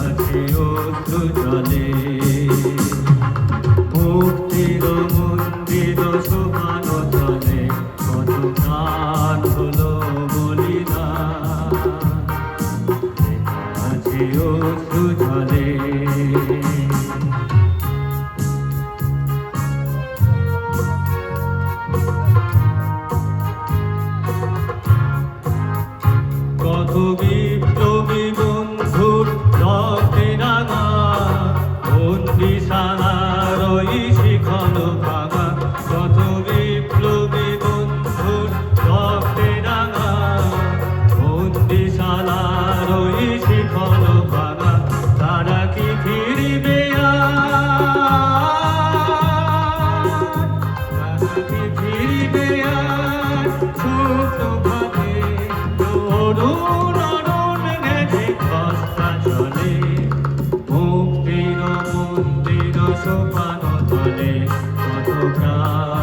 আছে অশ্রু জলে মুক্তির মন্দির সোপান তলে কত প্রাণ হলো বলিদান আছে অশ্রু জলে কত বিপ্লবী বন্ধুর রক্তে রাঙা বন্দিশালার ওই শিখন ভাঙা কত বিপ্লবী বন্ধুর রক্তে রাঙা বন্দিশালার ওই শিখন ভাঙা তারা কি ফিরবে তারা কি ফিরবে ছোট ভাবে অরুণ অরুণ গেছে কষ্টা চলে মুক্তির মন্দির সোপান তলে কত প্রাণ